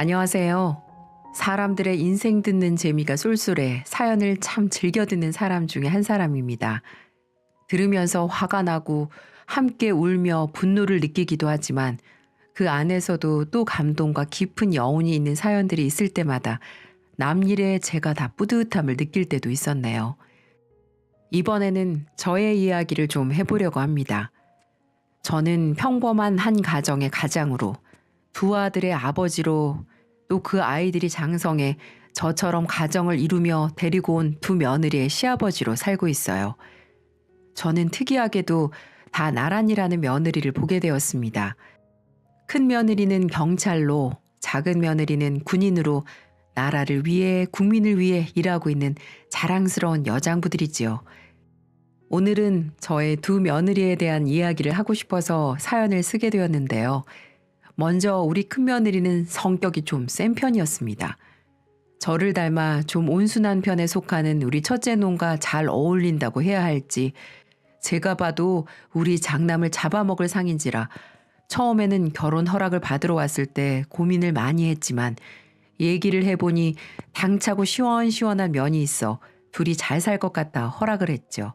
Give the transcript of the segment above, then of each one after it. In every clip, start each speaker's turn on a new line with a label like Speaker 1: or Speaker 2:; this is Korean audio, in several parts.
Speaker 1: 안녕하세요. 사람들의 인생 듣는 재미가 쏠쏠해 사연을 참 즐겨 듣는 사람 중에 한 사람입니다. 들으면서 화가 나고 함께 울며 분노를 느끼기도 하지만 그 안에서도 또 감동과 깊은 여운이 있는 사연들이 있을 때마다 남 일에 제가 다 뿌듯함을 느낄 때도 있었네요. 이번에는 저의 이야기를 좀 해보려고 합니다. 저는 평범한 한 가정의 가장으로 두 아들의 아버지로 또 그 아이들이 장성해 저처럼 가정을 이루며 데리고 온 두 며느리의 시아버지로 살고 있어요. 저는 특이하게도 다 나란히라는 며느리를 보게 되었습니다. 큰 며느리는 경찰로, 작은 며느리는 군인으로 나라를 위해 국민을 위해 일하고 있는 자랑스러운 여장부들이지요. 오늘은 저의 두 며느리에 대한 이야기를 하고 싶어서 사연을 쓰게 되었는데요. 먼저 우리 큰며느리는 성격이 좀 센 편이었습니다. 저를 닮아 좀 온순한 편에 속하는 우리 첫째 놈과 잘 어울린다고 해야 할지 제가 봐도 우리 장남을 잡아먹을 상인지라 처음에는 결혼 허락을 받으러 왔을 때 고민을 많이 했지만 얘기를 해보니 당차고 시원시원한 면이 있어 둘이 잘 살 것 같다 허락을 했죠.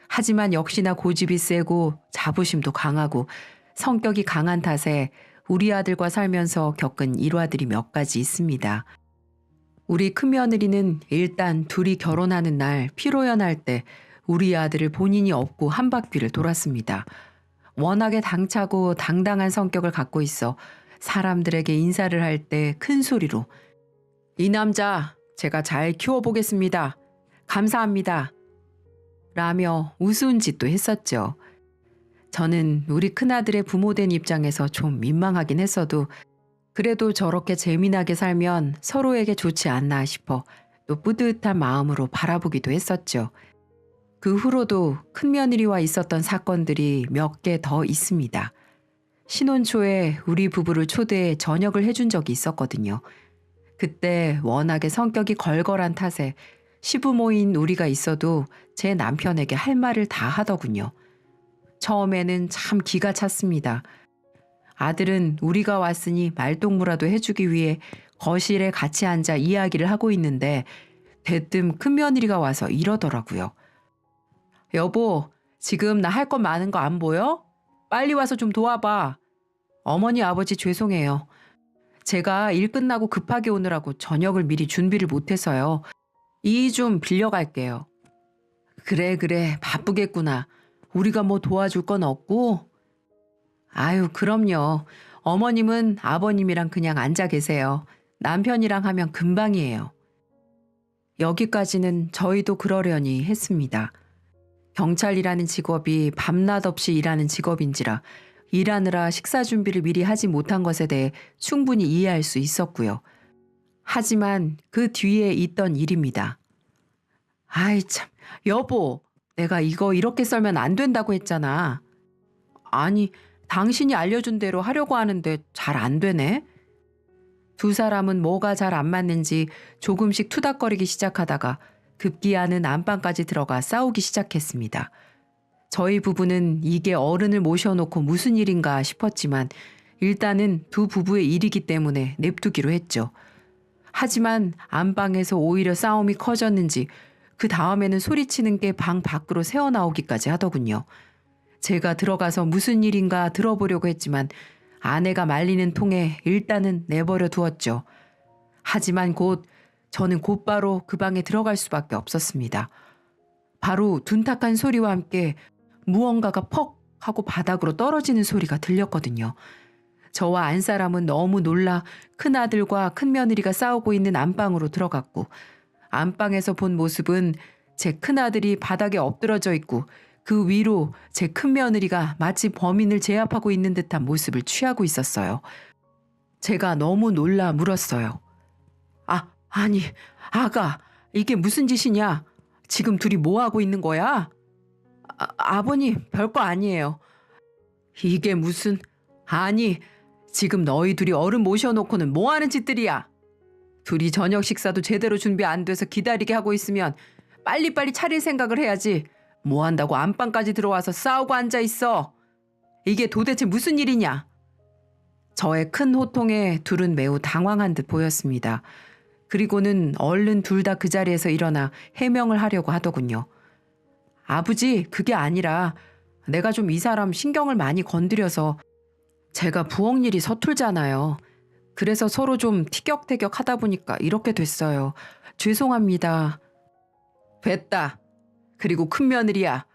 Speaker 1: 하지만 역시나 고집이 세고 자부심도 강하고 성격이 강한 탓에 우리 아들과 살면서 겪은 일화들이 몇 가지 있습니다. 우리 큰며느리는 일단 둘이 결혼하는 날 피로연할 때 우리 아들을 본인이 업고 한 바퀴를 돌았습니다. 워낙에 당차고 당당한 성격을 갖고 있어 사람들에게 인사를 할 때 큰 소리로 "이 남자 제가 잘 키워보겠습니다. 감사합니다." 라며 우스운 짓도 했었죠. 저는 우리 큰아들의 부모된 입장에서 좀 민망하긴 했어도 그래도 저렇게 재미나게 살면 서로에게 좋지 않나 싶어 또 뿌듯한 마음으로 바라보기도 했었죠. 그 후로도 큰며느리와 있었던 사건들이 몇 개 더 있습니다. 신혼 초에 우리 부부를 초대해 저녁을 해준 적이 있었거든요. 그때 워낙에 성격이 걸걸한 탓에 시부모인 우리가 있어도 제 남편에게 할 말을 다 하더군요. 처음에는 참 기가 찼습니다. 아들은 우리가 왔으니 말동무라도 해주기 위해 거실에 같이 앉아 이야기를 하고 있는데 대뜸 큰며느리가 와서 이러더라고요. "여보, 지금 나 할 것 많은 거 안 보여? 빨리 와서 좀 도와봐. 어머니 아버지 죄송해요. 제가 일 끝나고 급하게 오느라고 저녁을 미리 준비를 못해서요. 이 좀 빌려갈게요." 그래 바쁘겠구나. 우리가 뭐 도와줄 건 없고?" "아유 그럼요. 어머님은 아버님이랑 그냥 앉아 계세요. 남편이랑 하면 금방이에요." 여기까지는 저희도 그러려니 했습니다. 경찰이라는 직업이 밤낮 없이 일하는 직업인지라 일하느라 식사 준비를 미리 하지 못한 것에 대해 충분히 이해할 수 있었고요. 하지만 그 뒤에 있던 일입니다. "아이 참, 여보, 내가 이거 이렇게 썰면 안 된다고 했잖아." "아니, 당신이 알려준 대로 하려고 하는데 잘 안 되네." 두 사람은 뭐가 잘 안 맞는지 조금씩 투닥거리기 시작하다가 급기야는 안방까지 들어가 싸우기 시작했습니다. 저희 부부는 이게 어른을 모셔놓고 무슨 일인가 싶었지만 일단은 두 부부의 일이기 때문에 냅두기로 했죠. 하지만 안방에서 오히려 싸움이 커졌는지 그 다음에는 소리치는 게 방 밖으로 새어나오기까지 하더군요. 제가 들어가서 무슨 일인가 들어보려고 했지만 아내가 말리는 통에 일단은 내버려 두었죠. 하지만 저는 곧바로 그 방에 들어갈 수밖에 없었습니다. 바로 둔탁한 소리와 함께 무언가가 퍽 하고 바닥으로 떨어지는 소리가 들렸거든요. 저와 안사람은 너무 놀라 큰아들과 큰며느리가 싸우고 있는 안방으로 들어갔고 안방에서 본 모습은 제 큰아들이 바닥에 엎드러져 있고 그 위로 제 큰며느리가 마치 범인을 제압하고 있는 듯한 모습을 취하고 있었어요. 제가 너무 놀라 물었어요. 아니, 아가, 이게 무슨 짓이냐? 지금 둘이 뭐 하고 있는 거야?" 아버님, 별거 아니에요." "이게 무슨... 아니, 지금 너희 둘이 어른 모셔놓고는 뭐 하는 짓들이야? 둘이 저녁 식사도 제대로 준비 안 돼서 기다리게 하고 있으면 빨리빨리 차릴 생각을 해야지. 뭐 한다고 안방까지 들어와서 싸우고 앉아 있어. 이게 도대체 무슨 일이냐?" 저의 큰 호통에 둘은 매우 당황한 듯 보였습니다. 그리고는 얼른 둘 다 그 자리에서 일어나 해명을 하려고 하더군요. 아버지, 그게 아니라 내가 좀 이 사람 신경을 많이 건드려서 제가 부엌 일이 서툴잖아요. 그래서 서로 좀 티격태격 하다 보니까 이렇게 됐어요. 죄송합니다. 됐다. 그리고 큰며느리야.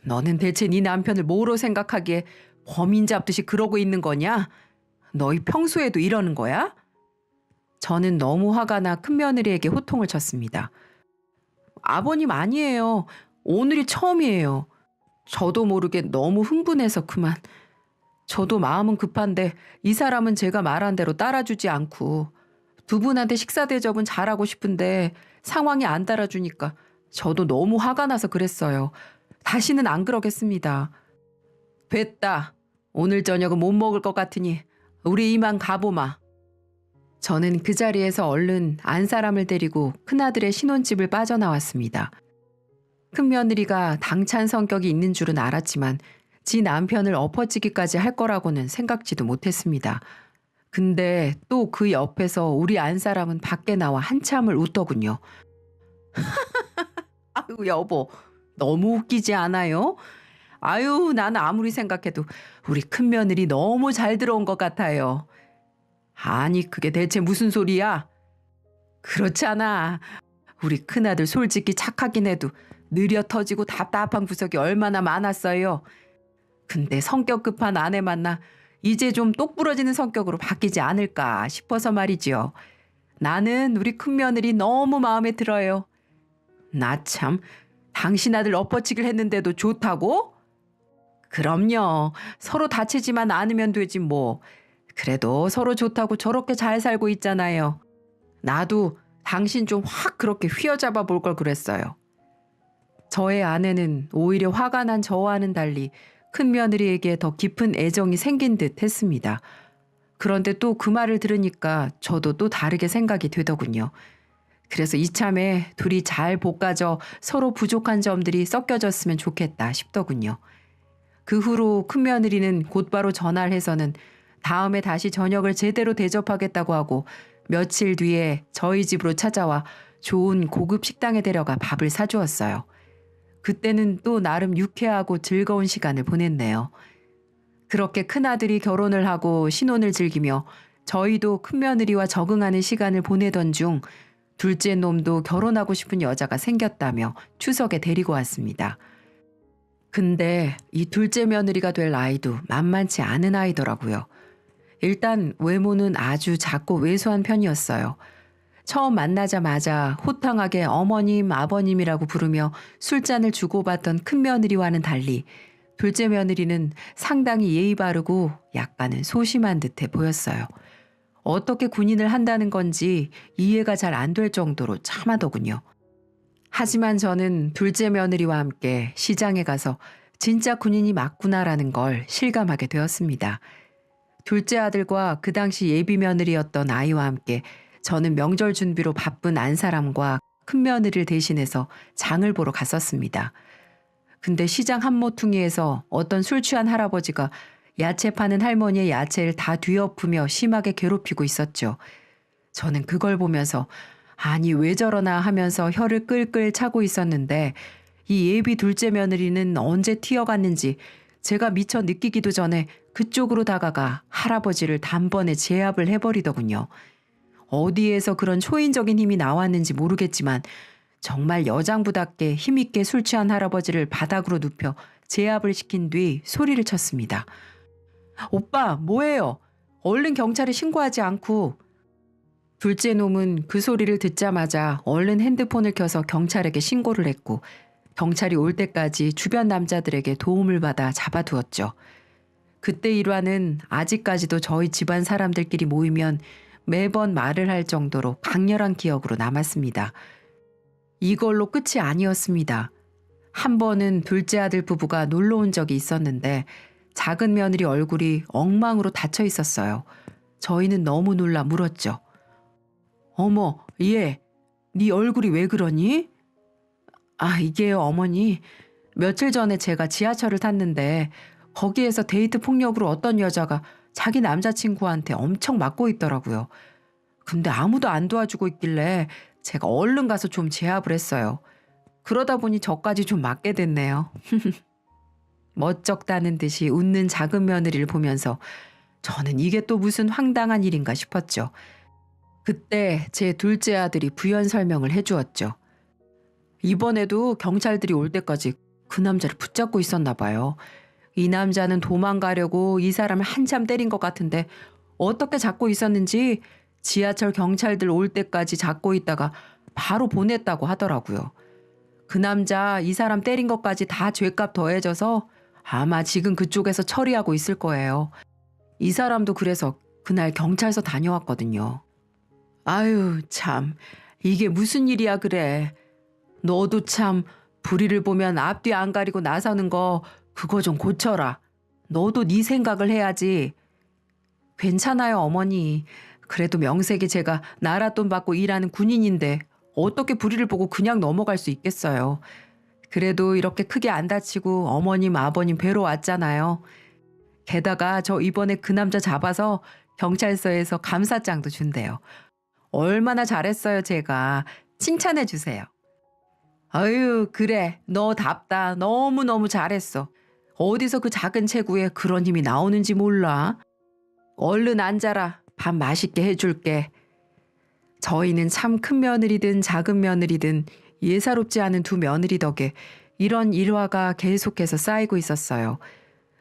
Speaker 1: 너는 대체 네 남편을 뭐로 생각하기에 범인 잡듯이 그러고 있는 거냐? 너희 평소에도 이러는 거야? 저는 너무 화가 나 큰며느리에게 호통을 쳤습니다. 아버님 아니에요. 오늘이 처음이에요. 저도 모르게 너무 흥분해서 그만. 저도 마음은 급한데 이 사람은 제가 말한 대로 따라주지 않고 두 분한테 식사 대접은 잘하고 싶은데 상황이 안 따라주니까 저도 너무 화가 나서 그랬어요. 다시는 안 그러겠습니다. 됐다. 오늘 저녁은 못 먹을 것 같으니 우리 이만 가보마. 저는 그 자리에서 얼른 안 사람을 데리고 큰아들의 신혼집을 빠져나왔습니다. 큰며느리가 당찬 성격이 있는 줄은 알았지만 지 남편을 엎어치기까지 할 거라고는 생각지도 못했습니다. 근데 또 그 옆에서 우리 안 사람은 밖에 나와 한참을 웃더군요. 아유 여보, 너무 웃기지 않아요? 아유 나는 아무리 생각해도 우리 큰며느리 너무 잘 들어온 것 같아요. 아니 그게 대체 무슨 소리야? 그렇잖아. 우리 큰아들 솔직히 착하긴 해도 느려 터지고 답답한 구석이 얼마나 많았어요. 근데 성격 급한 아내 만나 이제 좀 똑부러지는 성격으로 바뀌지 않을까 싶어서 말이죠. 나는 우리 큰며느리 너무 마음에 들어요. 나 참, 당신 아들 엎어치기를 했는데도 좋다고? 그럼요. 서로 다치지만 않으면 되지 뭐. 그래도 서로 좋다고 저렇게 잘 살고 있잖아요. 나도 당신 좀 확 그렇게 휘어잡아 볼 걸 그랬어요. 저의 아내는 오히려 화가 난 저와는 달리 큰며느리에게 더 깊은 애정이 생긴 듯 했습니다. 그런데 또 그 말을 들으니까 저도 또 다르게 생각이 되더군요. 그래서 이참에 둘이 잘 볶아져 서로 부족한 점들이 섞여졌으면 좋겠다 싶더군요. 그 후로 큰며느리는 곧바로 전화를 해서는 다음에 다시 저녁을 제대로 대접하겠다고 하고 며칠 뒤에 저희 집으로 찾아와 좋은 고급 식당에 데려가 밥을 사주었어요. 그때는 또 나름 유쾌하고 즐거운 시간을 보냈네요. 그렇게 큰아들이 결혼을 하고 신혼을 즐기며 저희도 큰며느리와 적응하는 시간을 보내던 중 둘째 놈도 결혼하고 싶은 여자가 생겼다며 추석에 데리고 왔습니다. 근데 이 둘째 며느리가 될 아이도 만만치 않은 아이더라고요. 일단 외모는 아주 작고 왜소한 편이었어요. 처음 만나자마자 호탕하게 어머님, 아버님이라고 부르며 술잔을 주고받던 큰며느리와는 달리 둘째 며느리는 상당히 예의 바르고 약간은 소심한 듯해 보였어요. 어떻게 군인을 한다는 건지 이해가 잘 안 될 정도로 참하더군요. 하지만 저는 둘째 며느리와 함께 시장에 가서 진짜 군인이 맞구나라는 걸 실감하게 되었습니다. 둘째 아들과 그 당시 예비 며느리였던 아이와 함께 저는 명절 준비로 바쁜 안사람과 큰며느리를 대신해서 장을 보러 갔었습니다. 근데 시장 한 모퉁이에서 어떤 술 취한 할아버지가 야채 파는 할머니의 야채를 다 뒤엎으며 심하게 괴롭히고 있었죠. 저는 그걸 보면서 아니 왜 저러나 하면서 혀를 끌끌 차고 있었는데 이 예비 둘째 며느리는 언제 튀어갔는지 제가 미처 느끼기도 전에 그쪽으로 다가가 할아버지를 단번에 제압을 해버리더군요. 어디에서 그런 초인적인 힘이 나왔는지 모르겠지만 정말 여장부답게 힘있게 술 취한 할아버지를 바닥으로 눕혀 제압을 시킨 뒤 소리를 쳤습니다. 오빠 뭐해요? 얼른 경찰에 신고하지 않고. 둘째 놈은 그 소리를 듣자마자 얼른 핸드폰을 켜서 경찰에게 신고를 했고 경찰이 올 때까지 주변 남자들에게 도움을 받아 잡아두었죠. 그때 일화는 아직까지도 저희 집안 사람들끼리 모이면 매번 말을 할 정도로 강렬한 기억으로 남았습니다. 이걸로 끝이 아니었습니다. 한 번은 둘째 아들 부부가 놀러 온 적이 있었는데 작은 며느리 얼굴이 엉망으로 닫혀 있었어요. 저희는 너무 놀라 물었죠. 어머, 얘, 네 얼굴이 왜 그러니? 아, 이게요, 어머니. 며칠 전에 제가 지하철을 탔는데 거기에서 데이트 폭력으로 어떤 여자가 자기 남자친구한테 엄청 맞고 있더라고요. 근데 아무도 안 도와주고 있길래 제가 얼른 가서 좀 제압을 했어요. 그러다 보니 저까지 좀 맞게 됐네요. 멋쩍다는 듯이 웃는 작은 며느리를 보면서 저는 이게 또 무슨 황당한 일인가 싶었죠. 그때 제 둘째 아들이 부연 설명을 해주었죠. 이번에도 경찰들이 올 때까지 그 남자를 붙잡고 있었나 봐요. 이 남자는 도망가려고 이 사람을 한참 때린 것 같은데 어떻게 잡고 있었는지 지하철 경찰들 올 때까지 잡고 있다가 바로 보냈다고 하더라고요. 그 남자 이 사람 때린 것까지 다 죄값 더해져서 아마 지금 그쪽에서 처리하고 있을 거예요. 이 사람도 그래서 그날 경찰서 다녀왔거든요. 아유 참 이게 무슨 일이야 그래. 너도 참 불의를 보면 앞뒤 안 가리고 나서는 거 그거 좀 고쳐라. 너도 네 생각을 해야지. 괜찮아요 어머니. 그래도 명색이 제가 나랏돈 받고 일하는 군인인데 어떻게 불의를 보고 그냥 넘어갈 수 있겠어요. 그래도 이렇게 크게 안 다치고 어머님 아버님 뵈러 왔잖아요. 게다가 저 이번에 그 남자 잡아서 경찰서에서 감사장도 준대요. 얼마나 잘했어요 제가. 칭찬해 주세요. 아유 그래 너답다. 너무너무 잘했어. 어디서 그 작은 체구에 그런 힘이 나오는지 몰라. 얼른 앉아라. 밥 맛있게 해줄게. 저희는 참 큰 며느리든 작은 며느리든 예사롭지 않은 두 며느리 덕에 이런 일화가 계속해서 쌓이고 있었어요.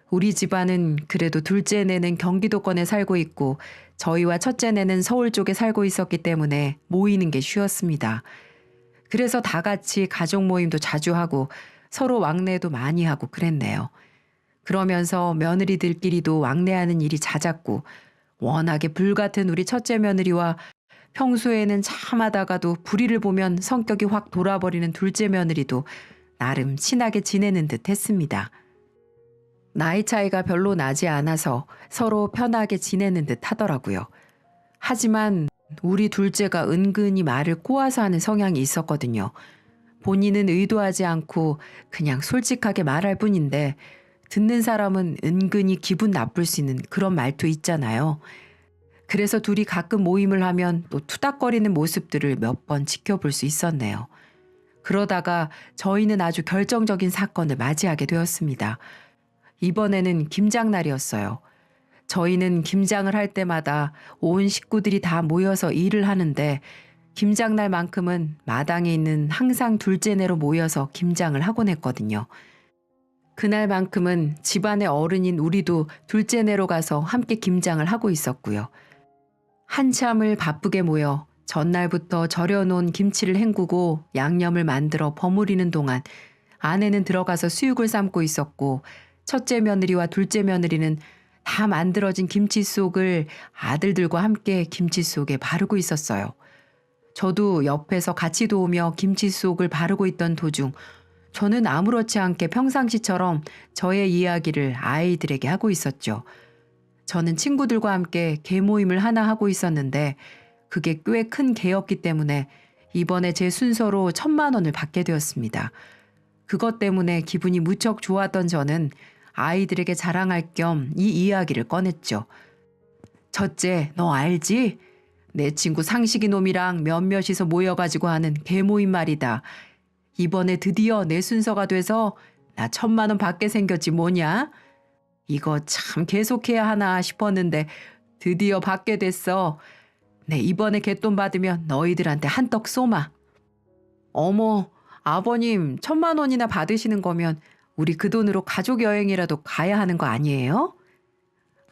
Speaker 1: 우리 집안은 그래도 둘째네는 경기도권에 살고 있고 저희와 첫째네는 서울 쪽에 살고 있었기 때문에 모이는 게 쉬웠습니다. 그래서 다 같이 가족 모임도 자주 하고 서로 왕래도 많이 하고 그랬네요. 그러면서 며느리들끼리도 왕래하는 일이 잦았고 워낙에 불같은 우리 첫째 며느리와 평소에는 참하다가도 불의를 보면 성격이 확 돌아버리는 둘째 며느리도 나름 친하게 지내는 듯 했습니다. 나이 차이가 별로 나지 않아서 서로 편하게 지내는 듯 하더라고요. 하지만 우리 둘째가 은근히 말을 꼬아서 하는 성향이 있었거든요. 본인은 의도하지 않고 그냥 솔직하게 말할 뿐인데 듣는 사람은 은근히 기분 나쁠 수 있는 그런 말투 있잖아요. 그래서 둘이 가끔 모임을 하면 또 투닥거리는 모습들을 몇 번 지켜볼 수 있었네요. 그러다가 저희는 아주 결정적인 사건을 맞이하게 되었습니다. 이번에는 김장날이었어요. 저희는 김장을 할 때마다 온 식구들이 다 모여서 일을 하는데 김장날만큼은 마당에 있는 항상 둘째네로 모여서 김장을 하곤 했거든요. 그날만큼은 집안의 어른인 우리도 둘째네로 가서 함께 김장을 하고 있었고요. 한참을 바쁘게 모여 전날부터 절여놓은 김치를 헹구고 양념을 만들어 버무리는 동안 아내는 들어가서 수육을 삶고 있었고 첫째 며느리와 둘째 며느리는 다 만들어진 김치 속을 아들들과 함께 김치 속에 바르고 있었어요. 저도 옆에서 같이 도우며 김치 속을 바르고 있던 도중 저는 아무렇지 않게 평상시처럼 저의 이야기를 아이들에게 하고 있었죠. 저는 친구들과 함께 개 모임을 하나 하고 있었는데 그게 꽤 큰 개였기 때문에 이번에 제 순서로 1,000만 원을 받게 되었습니다. 그것 때문에 기분이 무척 좋았던 저는 아이들에게 자랑할 겸 이 이야기를 꺼냈죠. 첫째, 너 알지? 내 친구 상식이 놈이랑 몇몇이서 모여가지고 하는 개 모임 말이다. 이번에 드디어 내 순서가 돼서 나 1,000만 원 받게 생겼지 뭐냐? 이거 참 계속해야 하나 싶었는데 드디어 받게 됐어. 내 이번에 개돈 받으면 너희들한테 한떡 쏘마. 어머, 아버님 1,000만 원이나 받으시는 거면 우리 그 돈으로 가족 여행이라도 가야 하는 거 아니에요?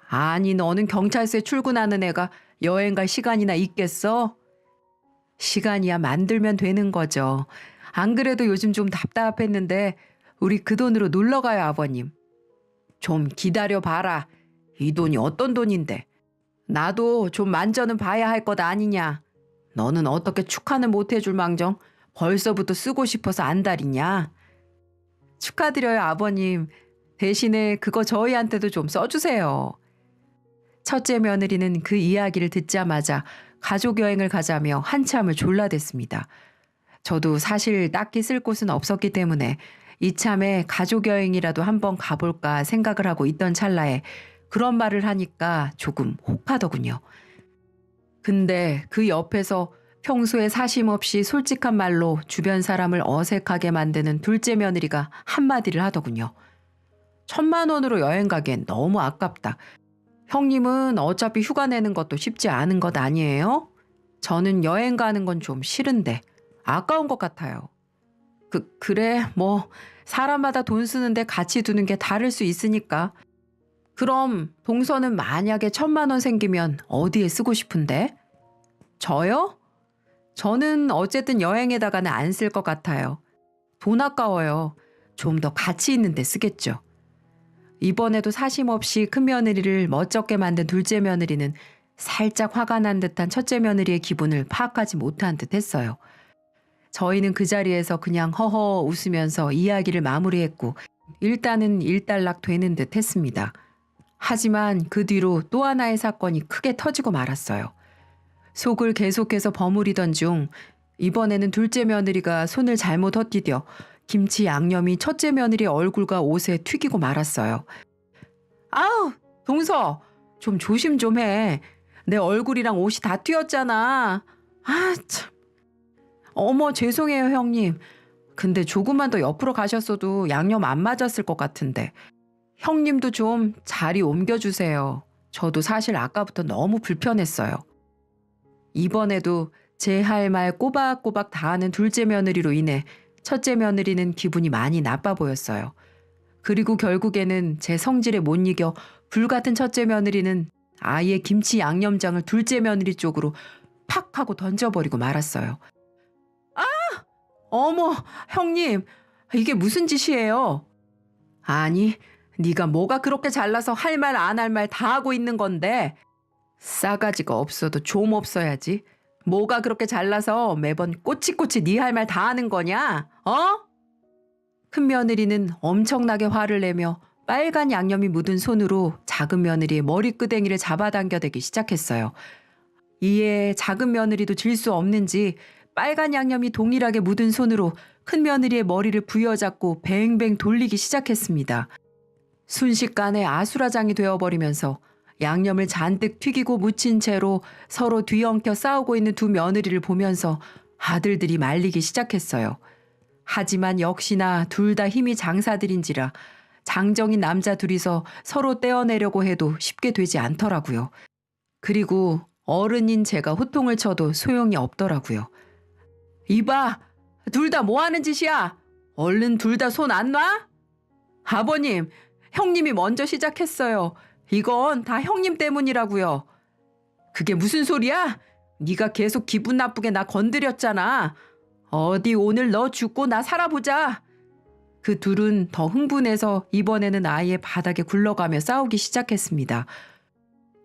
Speaker 1: 아니 너는 경찰서에 출근하는 애가 여행 갈 시간이나 있겠어? 시간이야 만들면 되는 거죠. 안 그래도 요즘 좀 답답했는데 우리 그 돈으로 놀러 가요 아버님. 좀 기다려 봐라. 이 돈이 어떤 돈인데. 나도 좀 만져는 봐야 할 것 아니냐. 너는 어떻게 축하는 못 해줄 망정 벌써부터 쓰고 싶어서 안달이냐. 축하드려요 아버님. 대신에 그거 저희한테도 좀 써주세요. 첫째 며느리는 그 이야기를 듣자마자 가족 여행을 가자며 한참을 졸라댔습니다. 저도 사실 딱히 쓸 곳은 없었기 때문에 이참에 가족 여행이라도 한번 가볼까 생각을 하고 있던 찰나에 그런 말을 하니까 조금 혹하더군요. 근데 그 옆에서 평소에 사심 없이 솔직한 말로 주변 사람을 어색하게 만드는 둘째 며느리가 한마디를 하더군요. 1,000만 원으로 여행 가기엔 너무 아깝다. 형님은 어차피 휴가 내는 것도 쉽지 않은 것 아니에요? 저는 여행 가는 건 좀 싫은데 아까운 것 같아요. 그래, 뭐, 사람마다 돈 쓰는데 가치 두는 게 다를 수 있으니까. 그럼 동서는 만약에 1,000만 원 생기면 어디에 쓰고 싶은데? 저요? 저는 어쨌든 여행에다가는 안 쓸 것 같아요. 돈 아까워요. 좀 더 가치 있는 데 쓰겠죠. 이번에도 사심 없이 큰 며느리를 멋쩍게 만든 둘째 며느리는 살짝 화가 난 듯한 첫째 며느리의 기분을 파악하지 못한 듯 했어요. 저희는 그 자리에서 그냥 허허 웃으면서 이야기를 마무리했고 일단은 일단락 되는 듯 했습니다. 하지만 그 뒤로 또 하나의 사건이 크게 터지고 말았어요. 속을 계속해서 버무리던 중 이번에는 둘째 며느리가 손을 잘못 헛디뎌 김치 양념이 첫째 며느리 얼굴과 옷에 튀기고 말았어요. 아우, 동서, 좀 조심 좀 해. 내 얼굴이랑 옷이 다 튀었잖아. 아, 참. 어머, 죄송해요, 형님. 근데 조금만 더 옆으로 가셨어도 양념 안 맞았을 것 같은데. 형님도 좀 자리 옮겨주세요. 저도 사실 아까부터 너무 불편했어요. 이번에도 제 할 말 꼬박꼬박 다 하는 둘째 며느리로 인해 첫째 며느리는 기분이 많이 나빠 보였어요. 그리고 결국에는 제 성질에 못 이겨 불같은 첫째 며느리는 아예 김치 양념장을 둘째 며느리 쪽으로 팍 하고 던져버리고 말았어요. 어머, 형님, 이게 무슨 짓이에요? 아니, 네가 뭐가 그렇게 잘나서 할 말 안 할 말 다 하고 있는 건데 싸가지가 없어도 좀 없어야지. 뭐가 그렇게 잘나서 매번 꼬치꼬치 네 할 말 다 하는 거냐? 어? 큰 며느리는 엄청나게 화를 내며 빨간 양념이 묻은 손으로 작은 며느리의 머리끄댕이를 잡아당겨대기 시작했어요. 이에 작은 며느리도 질 수 없는지 빨간 양념이 동일하게 묻은 손으로 큰 며느리의 머리를 부여잡고 뱅뱅 돌리기 시작했습니다. 순식간에 아수라장이 되어버리면서 양념을 잔뜩 튀기고 묻힌 채로 서로 뒤엉켜 싸우고 있는 두 며느리를 보면서 아들들이 말리기 시작했어요. 하지만 역시나 둘 다 힘이 장사들인지라 장정인 남자 둘이서 서로 떼어내려고 해도 쉽게 되지 않더라고요. 그리고 어른인 제가 호통을 쳐도 소용이 없더라고요. 이봐, 둘 다 뭐 하는 짓이야? 얼른 둘 다 손 안 놔? 아버님, 형님이 먼저 시작했어요. 이건 다 형님 때문이라고요. 그게 무슨 소리야? 네가 계속 기분 나쁘게 나 건드렸잖아. 어디 오늘 너 죽고 나 살아보자. 그 둘은 더 흥분해서 이번에는 아예 바닥에 굴러가며 싸우기 시작했습니다.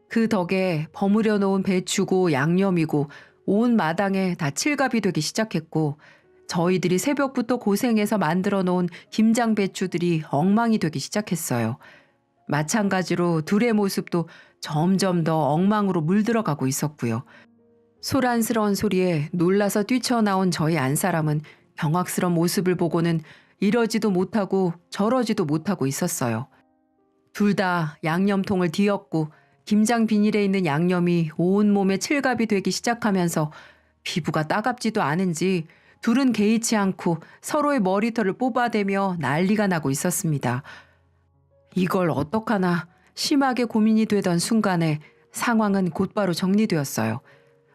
Speaker 1: 그 덕에 버무려 놓은 배추고 양념이고 온 마당에 다 칠갑이 되기 시작했고 저희들이 새벽부터 고생해서 만들어 놓은 김장 배추들이 엉망이 되기 시작했어요. 마찬가지로 둘의 모습도 점점 더 엉망으로 물들어가고 있었고요. 소란스러운 소리에 놀라서 뛰쳐나온 저희 안사람은 경악스러운 모습을 보고는 이러지도 못하고 저러지도 못하고 있었어요. 둘 다 양념통을 뒤엎고 김장 비닐에 있는 양념이 온몸에 칠갑이 되기 시작하면서 피부가 따갑지도 않은지 둘은 개의치 않고 서로의 머리털을 뽑아대며 난리가 나고 있었습니다. 이걸 어떡하나 심하게 고민이 되던 순간에 상황은 곧바로 정리되었어요.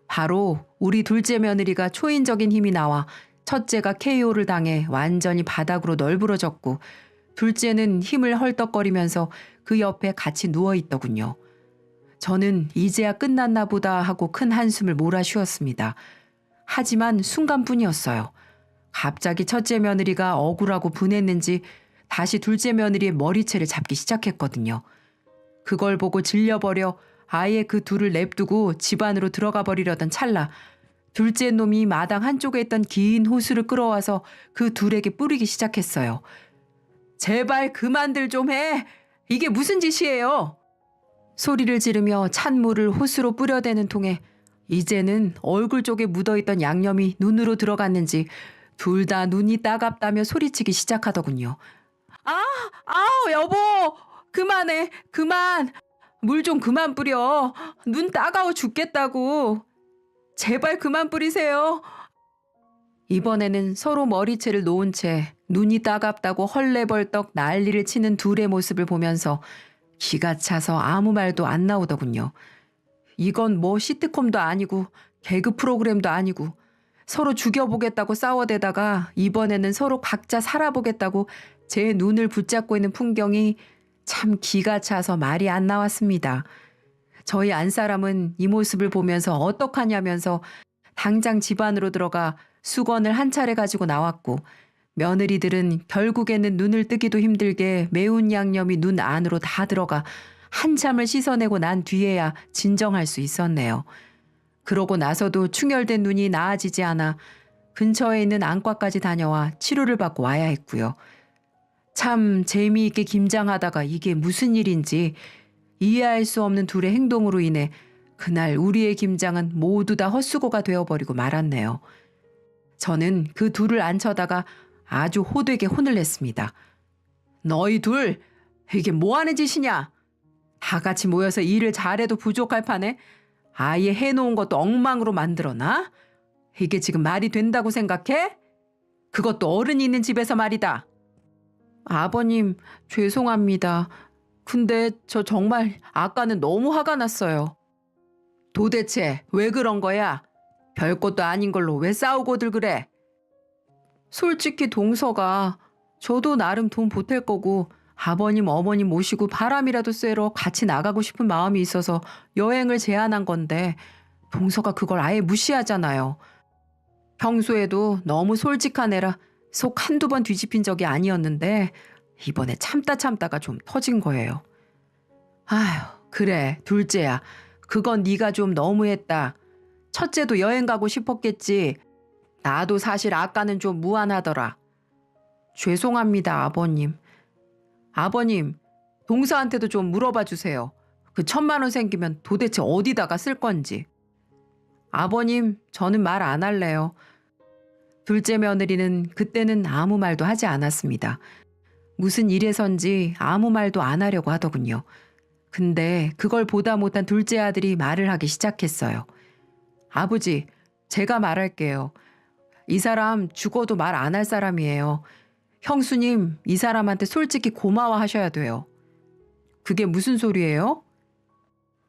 Speaker 1: 바로 우리 둘째 며느리가 초인적인 힘이 나와 첫째가 KO를 당해 완전히 바닥으로 널브러졌고 둘째는 힘을 헐떡거리면서 그 옆에 같이 누워있더군요. 저는 이제야 끝났나 보다 하고 큰 한숨을 몰아쉬었습니다. 하지만 순간뿐이었어요. 갑자기 첫째 며느리가 억울하고 분했는지 다시 둘째 며느리의 머리채를 잡기 시작했거든요. 그걸 보고 질려버려 아예 그 둘을 냅두고 집 안으로 들어가 버리려던 찰나 둘째 놈이 마당 한쪽에 있던 긴 호수를 끌어와서 그 둘에게 뿌리기 시작했어요. 제발 그만들 좀 해. 이게 무슨 짓이에요? 소리를 지르며 찬물을 호수로 뿌려대는 통에 이제는 얼굴 쪽에 묻어있던 양념이 눈으로 들어갔는지 둘 다 눈이 따갑다며 소리치기 시작하더군요. 아, 아우, 여보, 그만해, 그만. 물 좀 그만 뿌려. 눈 따가워 죽겠다고. 제발 그만 뿌리세요. 이번에는 서로 머리채를 놓은 채 눈이 따갑다고 헐레벌떡 난리를 치는 둘의 모습을 보면서 기가 차서 아무 말도 안 나오더군요. 이건 뭐 시트콤도 아니고 개그 프로그램도 아니고 서로 죽여보겠다고 싸워대다가 이번에는 서로 각자 살아보겠다고 제 눈을 붙잡고 있는 풍경이 참 기가 차서 말이 안 나왔습니다. 저희 안사람은 이 모습을 보면서 어떡하냐면서 당장 집 안으로 들어가 수건을 한 차례 가지고 나왔고, 며느리들은 결국에는 눈을 뜨기도 힘들게 매운 양념이 눈 안으로 다 들어가 한참을 씻어내고 난 뒤에야 진정할 수 있었네요. 그러고 나서도 충혈된 눈이 나아지지 않아 근처에 있는 안과까지 다녀와 치료를 받고 와야 했고요. 참 재미있게 김장하다가 이게 무슨 일인지 이해할 수 없는 둘의 행동으로 인해 그날 우리의 김장은 모두 다 헛수고가 되어버리고 말았네요. 저는 그 둘을 앉혀다가 아주 호되게 혼을 냈습니다. 너희 둘, 이게 뭐하는 짓이냐? 다 같이 모여서 일을 잘해도 부족할 판에 아예 해놓은 것도 엉망으로 만들어놔? 이게 지금 말이 된다고 생각해? 그것도 어른이 있는 집에서 말이다. 아버님, 죄송합니다. 근데 저 정말 아까는 너무 화가 났어요. 도대체 왜 그런 거야? 별것도 아닌 걸로 왜 싸우고들 그래? 솔직히 동서가 저도 나름 돈 보탤 거고 아버님 어머님 모시고 바람이라도 쐬러 같이 나가고 싶은 마음이 있어서 여행을 제안한 건데 동서가 그걸 아예 무시하잖아요. 평소에도 너무 솔직한 애라 속 한두 번 뒤집힌 적이 아니었는데 이번에 참다가 좀 터진 거예요. 아휴, 그래, 둘째야. 그건 네가 좀 너무했다. 첫째도 여행 가고 싶었겠지. 나도 사실 아까는 좀 무안하더라. 죄송합니다, 아버님. 아버님, 동서한테도 좀 물어봐 주세요. 그 1,000만 원 생기면 도대체 어디다가 쓸 건지. 아버님, 저는 말 안 할래요. 둘째 며느리는 그때는 아무 말도 하지 않았습니다. 무슨 일에선지 아무 말도 안 하려고 하더군요. 근데 그걸 보다 못한 둘째 아들이 말을 하기 시작했어요. 아버지, 제가 말할게요. 이 사람 죽어도 말 안 할 사람이에요. 형수님, 이 사람한테 솔직히 고마워하셔야 돼요. 그게 무슨 소리예요?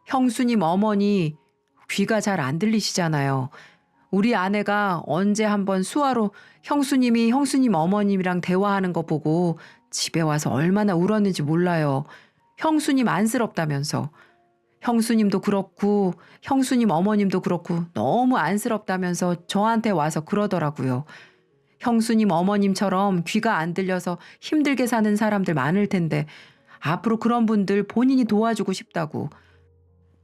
Speaker 1: 형수님 어머니 귀가 잘 안 들리시잖아요. 우리 아내가 언제 한번 수화로 형수님이 형수님 어머님이랑 대화하는 거 보고 집에 와서 얼마나 울었는지 몰라요. 형수님 안쓰럽다면서. 형수님도 그렇고 형수님 어머님도 그렇고 너무 안쓰럽다면서 저한테 와서 그러더라고요. 형수님 어머님처럼 귀가 안 들려서 힘들게 사는 사람들 많을 텐데 앞으로 그런 분들 본인이 도와주고 싶다고.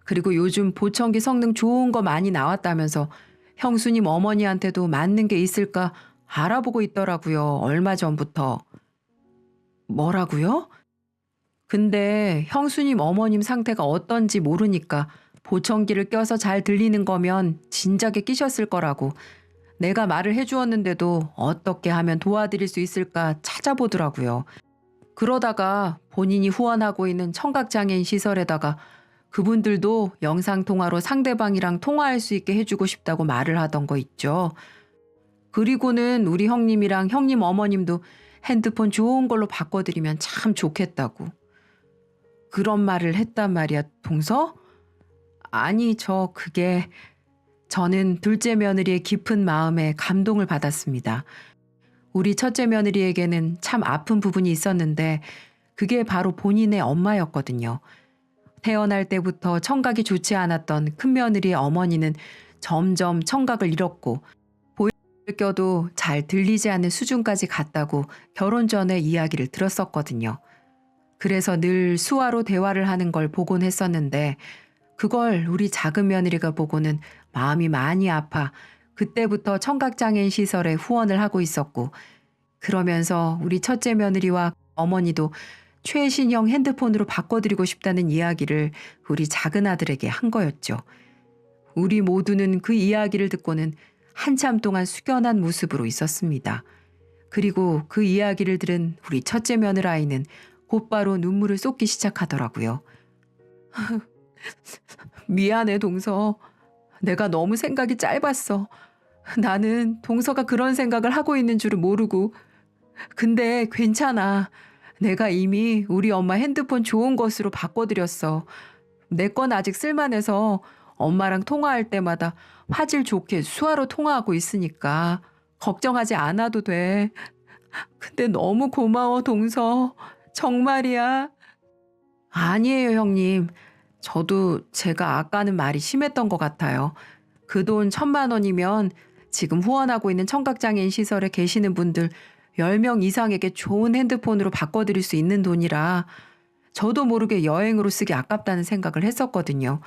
Speaker 1: 그리고 요즘 보청기 성능 좋은 거 많이 나왔다면서 형수님 어머니한테도 맞는 게 있을까 알아보고 있더라고요. 얼마 전부터. 뭐라고요? 근데 형수님 어머님 상태가 어떤지 모르니까 보청기를 껴서 잘 들리는 거면 진작에 끼셨을 거라고. 내가 말을 해주었는데도 어떻게 하면 도와드릴 수 있을까 찾아보더라고요. 그러다가 본인이 후원하고 있는 청각장애인 시설에다가 그분들도 영상통화로 상대방이랑 통화할 수 있게 해주고 싶다고 말을 하던 거 있죠. 그리고는 우리 형님이랑 형님 어머님도 핸드폰 좋은 걸로 바꿔드리면 참 좋겠다고. 그런 말을 했단 말이야, 동서? 아니, 저는 둘째 며느리의 깊은 마음에 감동을 받았습니다. 우리 첫째 며느리에게는 참 아픈 부분이 있었는데 그게 바로 본인의 엄마였거든요. 태어날 때부터 청각이 좋지 않았던 큰며느리의 어머니는 점점 청각을 잃었고 보이를 껴도 잘 들리지 않는 수준까지 갔다고 결혼 전에 이야기를 들었었거든요. 그래서 늘 수화로 대화를 하는 걸 보곤 했었는데 그걸 우리 작은 며느리가 보고는 마음이 많이 아파 그때부터 청각장애인 시설에 후원을 하고 있었고, 그러면서 우리 첫째 며느리와 어머니도 최신형 핸드폰으로 바꿔드리고 싶다는 이야기를 우리 작은 아들에게 한 거였죠. 우리 모두는 그 이야기를 듣고는 한참 동안 숙연한 모습으로 있었습니다. 그리고 그 이야기를 들은 우리 첫째 며느라이는 곧바로 눈물을 쏟기 시작하더라고요. 미안해, 동서. 내가 너무 생각이 짧았어. 나는 동서가 그런 생각을 하고 있는 줄을 모르고. 근데 괜찮아. 내가 이미 우리 엄마 핸드폰 좋은 것으로 바꿔드렸어. 내 건 아직 쓸만해서 엄마랑 통화할 때마다 화질 좋게 수화로 통화하고 있으니까 걱정하지 않아도 돼. 근데 너무 고마워, 동서. 정말이야. 아니에요, 형님. 저도 제가 아까는 말이 심했던 것 같아요. 그 돈 1,000만 원이면 지금 후원하고 있는 청각장애인 시설에 계시는 분들 10명 이상에게 좋은 핸드폰으로 바꿔드릴 수 있는 돈이라 저도 모르게 여행으로 쓰기 아깝다는 생각을 했었거든요.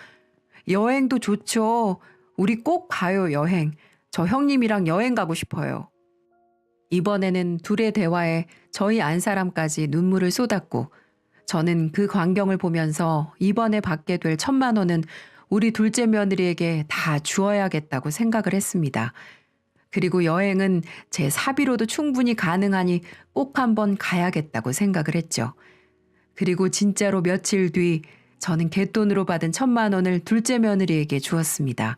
Speaker 1: 여행도 좋죠. 우리 꼭 가요, 여행. 저 형님이랑 여행 가고 싶어요. 이번에는 둘의 대화에 저희 안사람까지 눈물을 쏟았고 저는 그 광경을 보면서 이번에 받게 될 1,000만 원은 우리 둘째 며느리에게 다 주어야겠다고 생각을 했습니다. 그리고 여행은 제 사비로도 충분히 가능하니 꼭 한번 가야겠다고 생각을 했죠. 그리고 진짜로 며칠 뒤 저는 갯돈으로 받은 1,000만 원을 둘째 며느리에게 주었습니다.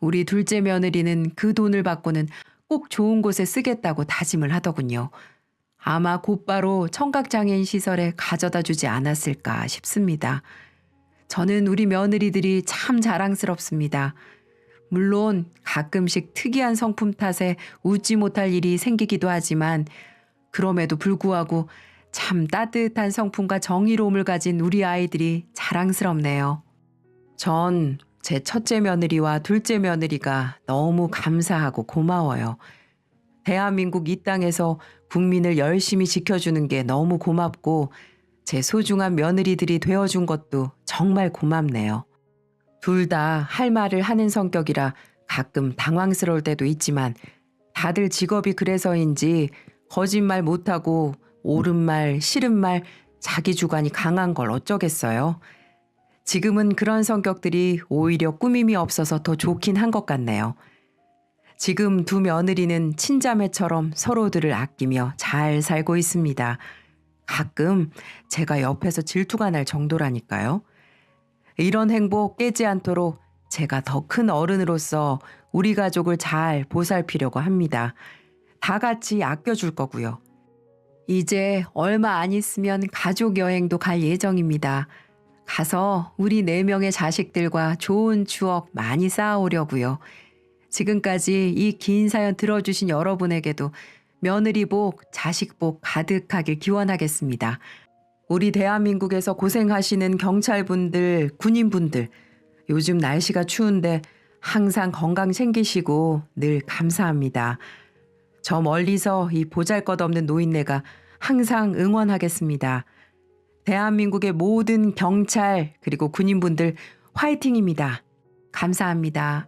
Speaker 1: 우리 둘째 며느리는 그 돈을 받고는 꼭 좋은 곳에 쓰겠다고 다짐을 하더군요. 아마 곧바로 청각장애인 시설에 가져다 주지 않았을까 싶습니다. 저는 우리 며느리들이 참 자랑스럽습니다. 물론 가끔씩 특이한 성품 탓에 웃지 못할 일이 생기기도 하지만 그럼에도 불구하고 참 따뜻한 성품과 정의로움을 가진 우리 아이들이 자랑스럽네요. 전 제 첫째 며느리와 둘째 며느리가 너무 감사하고 고마워요. 대한민국 이 땅에서 국민을 열심히 지켜주는 게 너무 고맙고 제 소중한 며느리들이 되어준 것도 정말 고맙네요. 둘 다 할 말을 하는 성격이라 가끔 당황스러울 때도 있지만 다들 직업이 그래서인지 거짓말 못하고 옳은 말, 싫은 말, 자기 주관이 강한 걸 어쩌겠어요. 지금은 그런 성격들이 오히려 꾸밈이 없어서 더 좋긴 한 것 같네요. 지금 두 며느리는 친자매처럼 서로들을 아끼며 잘 살고 있습니다. 가끔 제가 옆에서 질투가 날 정도라니까요. 이런 행복 깨지 않도록 제가 더 큰 어른으로서 우리 가족을 잘 보살피려고 합니다. 다 같이 아껴줄 거고요. 이제 얼마 안 있으면 가족 여행도 갈 예정입니다. 가서 우리 4명의 자식들과 좋은 추억 많이 쌓아오려고요. 지금까지 이 긴 사연 들어주신 여러분에게도 며느리 복, 자식 복 가득하길 기원하겠습니다. 우리 대한민국에서 고생하시는 경찰분들, 군인분들, 요즘 날씨가 추운데 항상 건강 챙기시고 늘 감사합니다. 저 멀리서 이 보잘것없는 노인네가 항상 응원하겠습니다. 대한민국의 모든 경찰 그리고 군인분들 화이팅입니다. 감사합니다.